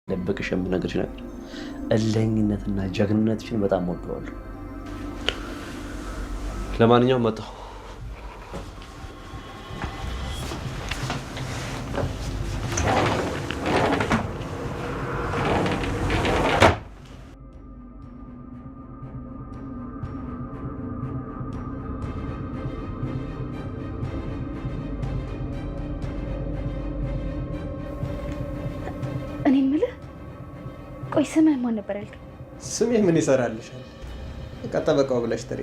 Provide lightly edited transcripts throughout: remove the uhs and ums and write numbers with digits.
ደብቅሽ የምነግርሽ ነገር እልህኝነትና ጀግንነትሽን በጣም ወደዋለሁ። ለማንኛውም መጣሁ። እኔ የምልህ ቆይ ስምህ ማን ነበር ያልከኝ? ስሜ ምን ይሰራልሻል? በቃ ጠበቃው ብለሽ ጥሪ።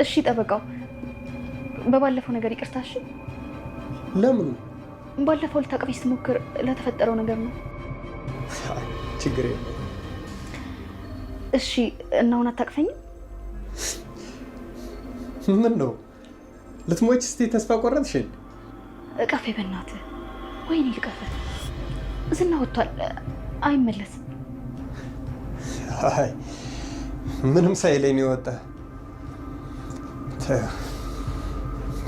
እሺ ጠበቃው፣ በባለፈው ነገር ይቅርታ። እሺ ለምኑ? ባለፈው ልታቅፈኝ ስትሞክር ለተፈጠረው ነገር ነው። ችግር የለም። እሺ እና አሁን አታቅፈኝም? ምን ነው ልትሞች? እስቲ ተስፋ ቆረጥሽን? እቀፌ በእናትህ። ወይኔ ልቀፍህ። ዝና ወጥቷል፣ አይመለስም። አይ ምንም ሳይለኝ ነው የወጣ።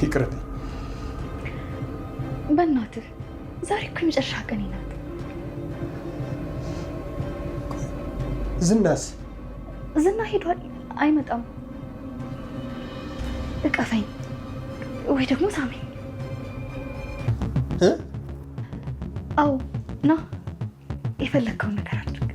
ይቅርብኝ በእናትህ። ዛሬ እኮ የመጨረሻ ቀኔ ናት። ዝናስ? ዝና ሄዷል፣ አይመጣም። እቀፈኝ ወይ ደግሞ ሳመኝ። አዎ ና፣ የፈለግከውን ነገር አድርግ።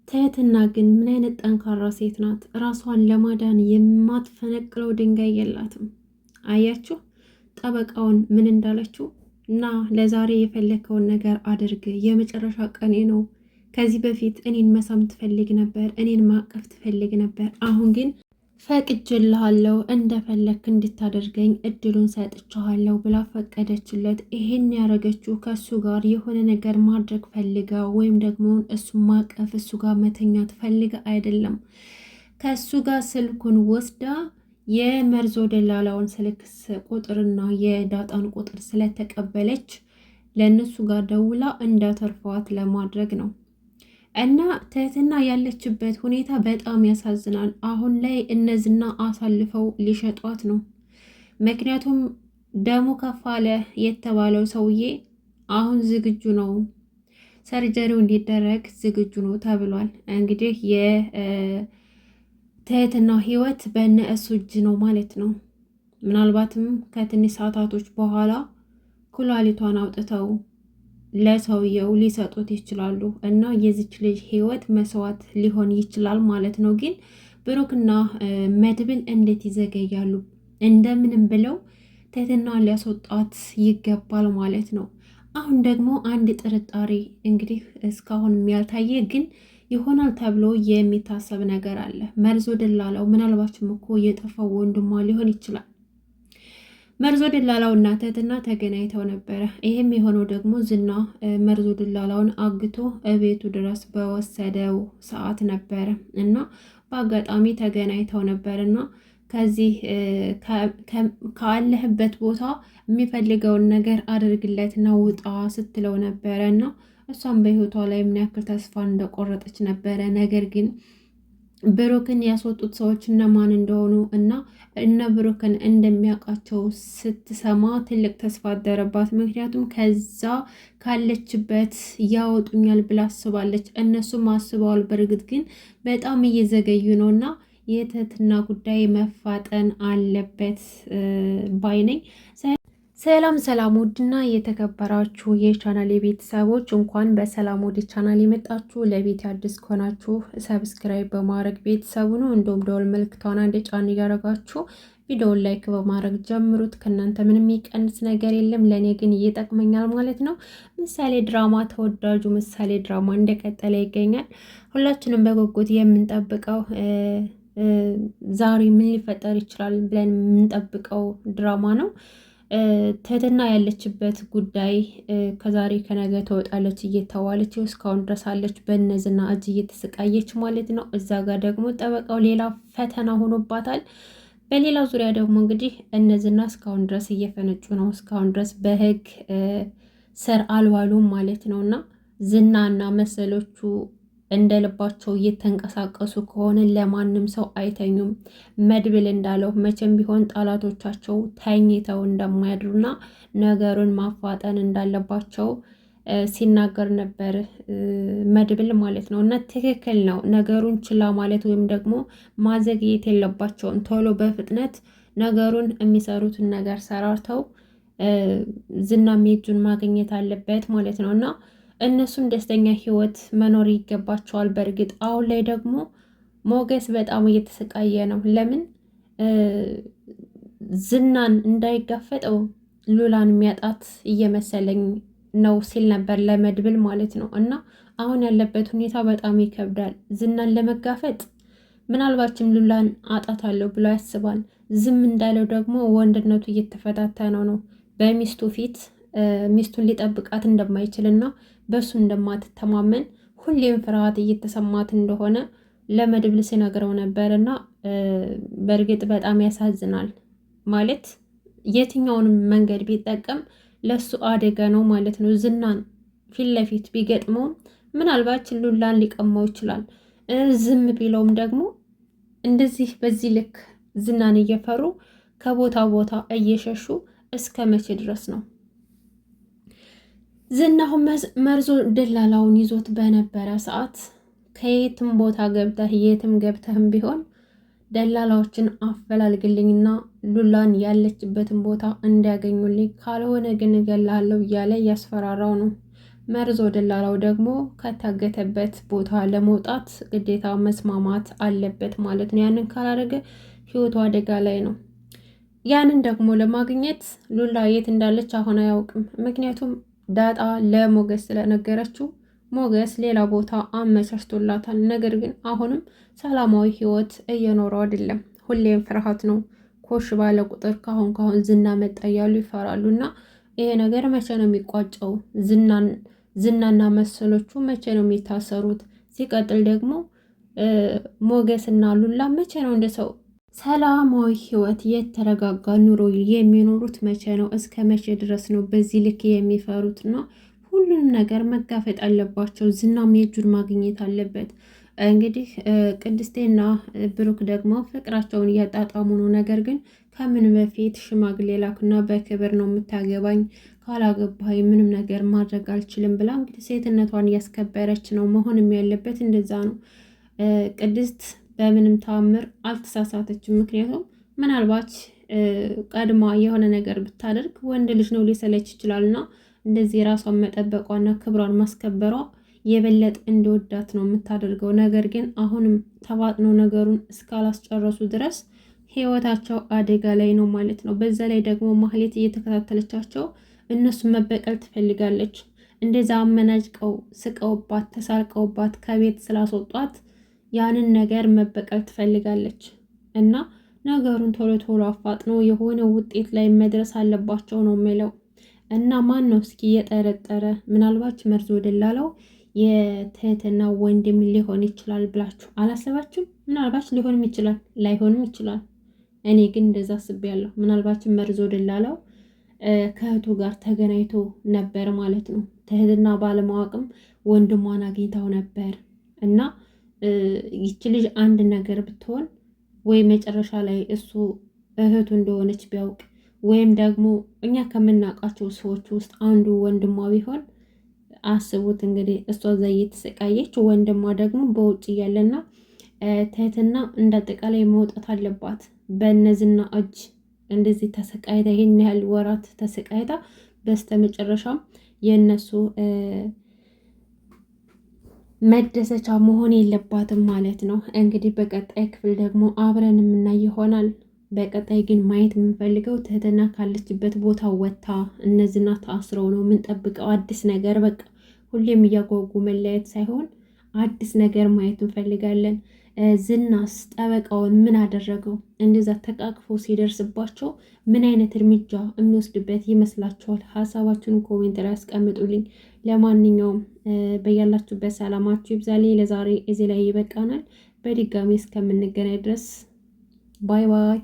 ትህትና ግን ምን አይነት ጠንካራ ሴት ናት! ራሷን ለማዳን የማትፈነቅለው ድንጋይ የላትም። አያችሁ ጠበቃውን ምን እንዳለችው? እና ለዛሬ የፈለከውን ነገር አድርግ፣ የመጨረሻ ቀኔ ነው። ከዚህ በፊት እኔን መሳም ትፈልግ ነበር፣ እኔን ማቀፍ ትፈልግ ነበር። አሁን ግን ፈቅጄልሃለሁ፣ እንደፈለክ እንድታደርገኝ እድሉን ሰጥቻለሁ ብላ ፈቀደችለት። ይሄን ያደረገችው ከሱ ጋር የሆነ ነገር ማድረግ ፈልጋ ወይም ደግሞ እሱ ማቀፍ እሱ ጋር መተኛት ፈልጋ አይደለም። ከሱ ጋር ስልኩን ወስዳ የመርዞ ደላላውን ስልክ ቁጥርና የዳጣን ቁጥር ስለተቀበለች ለእነሱ ጋር ደውላ እንዳተርፏት ለማድረግ ነው። እና ትህትና ያለችበት ሁኔታ በጣም ያሳዝናል። አሁን ላይ እነዚህና አሳልፈው ሊሸጧት ነው። ምክንያቱም ደሙ ከፋለ የተባለው ሰውዬ አሁን ዝግጁ ነው፣ ሰርጀሪው እንዲደረግ ዝግጁ ነው ተብሏል። እንግዲህ የትህትና ህይወት በእነ እሱ እጅ ነው ማለት ነው። ምናልባትም ከትንሽ ሰዓታቶች በኋላ ኩላሊቷን አውጥተው ለሰውየው ሊሰጡት ይችላሉ እና የዚች ልጅ ህይወት መስዋዕት ሊሆን ይችላል ማለት ነው። ግን ብሩክና መድብል እንዴት ይዘገያሉ? እንደምንም ብለው ትህትና ሊያስወጣት ይገባል ማለት ነው። አሁን ደግሞ አንድ ጥርጣሬ እንግዲህ እስካሁን ያልታየ ግን ይሆናል ተብሎ የሚታሰብ ነገር አለ። መርዞ ደላላው ምናልባችም እኮ የጠፋው ወንድሟ ሊሆን ይችላል። መርዞ ደላላው እና ትህትና ተገናኝተው ነበረ። ይህም የሆነው ደግሞ ዝና መርዞ ደላላውን አግቶ እቤቱ ድረስ በወሰደው ሰዓት ነበረ እና በአጋጣሚ ተገናኝተው ነበር እና ከዚህ ካለህበት ቦታ የሚፈልገውን ነገር አድርግለትና ውጣ ስትለው ነበረ እና እሷም በህይወቷ ላይ ምን ያክል ተስፋ እንደቆረጠች ነበረ። ነገር ግን ብሩክን ያስወጡት ሰዎች እነማን እንደሆኑ እና እነ ብሩክን እንደሚያውቃቸው ስትሰማ ትልቅ ተስፋ አደረባት። ምክንያቱም ከዛ ካለችበት ያወጡኛል ብላ አስባለች። እነሱም አስበዋል። በእርግጥ ግን በጣም እየዘገዩ ነው እና የትህትና ጉዳይ መፋጠን አለበት ባይ ነኝ። ሰላም ሰላም፣ ውድና የተከበራችሁ የቻናል ቤተሰቦች እንኳን በሰላም ወደ ቻናል የመጣችሁ። ለቤት አዲስ ከሆናችሁ ሰብስክራይብ በማድረግ ቤተሰቡ ነው። እንዲሁም ደወል ምልክቷን አንድ ጫን እያደረጋችሁ ቪዲዮውን ላይክ በማድረግ ጀምሩት። ከእናንተ ምንም የሚቀንስ ነገር የለም፣ ለእኔ ግን ይጠቅመኛል ማለት ነው። ምሳሌ ድራማ፣ ተወዳጁ ምሳሌ ድራማ እንደቀጠለ ይገኛል። ሁላችንም በጉጉት የምንጠብቀው ዛሬ ምን ሊፈጠር ይችላል ብለን የምንጠብቀው ድራማ ነው። ትህትና ያለችበት ጉዳይ ከዛሬ ከነገ ትወጣለች እየተባለች እስካሁን ድረስ አለች በእነዝና እጅ እየተሰቃየች ማለት ነው። እዛ ጋር ደግሞ ጠበቃው ሌላ ፈተና ሆኖባታል። በሌላ ዙሪያ ደግሞ እንግዲህ እነዝና እስካሁን ድረስ እየፈነጩ ነው። እስካሁን ድረስ በህግ ስር አልዋሉም ማለት ነው። እና ዝናና መሰሎቹ እንደ ልባቸው እየተንቀሳቀሱ ከሆነ ለማንም ሰው አይተኙም። መድብል እንዳለው መቼም ቢሆን ጠላቶቻቸው ተኝተው እንደማያድሩና ነገሩን ማፋጠን እንዳለባቸው ሲናገር ነበር መድብል ማለት ነው። እና ትክክል ነው። ነገሩን ችላ ማለት ወይም ደግሞ ማዘግየት የለባቸውም። ቶሎ በፍጥነት ነገሩን የሚሰሩትን ነገር ሰራርተው ዝናም የእጁን ማግኘት አለበት ማለት ነው እና እነሱም ደስተኛ ህይወት መኖር ይገባቸዋል። በእርግጥ አሁን ላይ ደግሞ ሞገስ በጣም እየተሰቃየ ነው። ለምን ዝናን እንዳይጋፈጠው ሉላን የሚያጣት እየመሰለኝ ነው ሲል ነበር ለመድብል ማለት ነው። እና አሁን ያለበት ሁኔታ በጣም ይከብዳል። ዝናን ለመጋፈጥ ምናልባችም ሉላን አጣታለሁ ብሎ ያስባል። ዝም እንዳለው ደግሞ ወንድነቱ እየተፈታተነው ነው። በሚስቱ ፊት ሚስቱን ሊጠብቃት እንደማይችልና በሱ እንደማትተማመን ሁሌም ፍርሃት እየተሰማት እንደሆነ ለመድብል ሲነግረው ነበር። እና በእርግጥ በጣም ያሳዝናል። ማለት የትኛውንም መንገድ ቢጠቀም ለሱ አደጋ ነው ማለት ነው። ዝናን ፊት ለፊት ቢገጥመውም ምናልባት ሉላን ሊቀማው ይችላል። ዝም ቢለውም ደግሞ እንደዚህ በዚህ ልክ ዝናን እየፈሩ ከቦታ ቦታ እየሸሹ እስከ መቼ ድረስ ነው? ዝናሁን መርዞ ደላላውን ይዞት በነበረ ሰዓት ከየትም ቦታ ገብተህ የትም ገብተህም ቢሆን ደላላዎችን አፈላልግልኝና ሉላን ያለችበትን ቦታ እንዲያገኙልኝ፣ ካልሆነ ግን እገላለሁ እያለ እያስፈራራው ነው። መርዞ ደላላው ደግሞ ከታገተበት ቦታ ለመውጣት ግዴታ መስማማት አለበት ማለት ነው። ያንን ካላደረገ ህይወቱ አደጋ ላይ ነው። ያንን ደግሞ ለማግኘት ሉላ የት እንዳለች አሁን አያውቅም። ምክንያቱም ዳጣ ለሞገስ ስለነገረችው ሞገስ ሌላ ቦታ አመቻችቶላታል። ነገር ግን አሁንም ሰላማዊ ህይወት እየኖረው አይደለም። ሁሌም ፍርሃት ነው። ኮሽ ባለ ቁጥር ካሁን ዝና መጣ እያሉ ይፈራሉ። እና ይሄ ነገር መቼ ነው የሚቋጨው? ዝናና መሰሎቹ መቼ ነው የሚታሰሩት? ሲቀጥል ደግሞ ሞገስና ሉላ መቼ ነው እንደ ሰው ሰላማዊ ህይወት የተረጋጋ ኑሮ የሚኖሩት? መቼ ነው? እስከ መቼ ድረስ ነው በዚህ ልክ የሚፈሩት? እና ሁሉንም ነገር መጋፈጥ አለባቸው። ዝናም የእጁን ማግኘት አለበት። እንግዲህ ቅድስቴና ብሩክ ደግሞ ፍቅራቸውን እያጣጣሙ ነው። ነገር ግን ከምን በፊት ሽማግሌ ላኩና በክብር ነው የምታገባኝ፣ ካላገባኝ ምንም ነገር ማድረግ አልችልም ብላ እንግዲህ ሴትነቷን እያስከበረች ነው። መሆንም ያለበት እንደዛ ነው። ቅድስት በምንም ተአምር አልተሳሳተችም። ምክንያቱም ምናልባት ቀድማ የሆነ ነገር ብታደርግ ወንድ ልጅ ነው ሊሰለች ይችላልና እንደዚህ ራሷን መጠበቋና ክብሯን ማስከበሯ የበለጠ እንደወዳት ነው የምታደርገው። ነገር ግን አሁንም ተባጥኖ ነገሩን እስካላስጨረሱ ድረስ ህይወታቸው አደጋ ላይ ነው ማለት ነው። በዛ ላይ ደግሞ ማህሌት እየተከታተለቻቸው እነሱን መበቀል ትፈልጋለች። እንደዛ አመናጭቀው ስቀውባት ተሳልቀውባት ከቤት ስላስወጧት ያንን ነገር መበቀል ትፈልጋለች እና ነገሩን ቶሎ ቶሎ አፋጥኖ የሆነ ውጤት ላይ መድረስ አለባቸው ነው የሚለው። እና ማን ነው እስኪ የጠረጠረ? ምናልባት መርዞ ደላላው የትህትና ወንድም ሊሆን ይችላል ብላችሁ አላሰባችሁም? ምናልባት ሊሆንም ይችላል ላይሆንም ይችላል። እኔ ግን እንደዛ አስቤያለሁ። ምናልባት መርዞ ደላላው ከእህቱ ጋር ተገናኝቶ ነበር ማለት ነው። ትህትና ባለማወቅም ወንድሟን አግኝታው ነበር እና ይቺ ልጅ አንድ ነገር ብትሆን ወይ መጨረሻ ላይ እሱ እህቱ እንደሆነች ቢያውቅ ወይም ደግሞ እኛ ከምናውቃቸው ሰዎች ውስጥ አንዱ ወንድሟ ቢሆን አስቡት እንግዲህ እሷ እዛ እየተሰቃየች ወንድሟ ደግሞ በውጭ እያለና ትህትና እንዳጠቃላይ መውጣት አለባት። በእነዚህና እጅ እንደዚህ ተሰቃይታ ይሄን ያህል ወራት ተሰቃይታ በስተመጨረሻም የእነሱ መደሰቻ መሆን የለባትም ማለት ነው። እንግዲህ በቀጣይ ክፍል ደግሞ አብረን የምናይ ይሆናል። በቀጣይ ግን ማየት የምንፈልገው ትህትና ካለችበት ቦታ ወጥታ እነዚህና ታስረው ነው የምንጠብቀው። አዲስ ነገር በቃ ሁሌም እያጓጉ መለያየት ሳይሆን አዲስ ነገር ማየት እንፈልጋለን። ዝናስ ጠበቃውን ምን አደረገው? እንደዛ ተቃቅፎ ሲደርስባቸው ምን አይነት እርምጃ የሚወስድበት ይመስላችኋል? ሀሳባችሁን ኮሜንት ላይ አስቀምጡልኝ። ለማንኛውም በያላችሁበት ሰላማችሁ ይብዛልኝ። ለዛሬ እዚህ ላይ ይበቃናል። በድጋሚ እስከምንገናኝ ድረስ ባይ ባይ።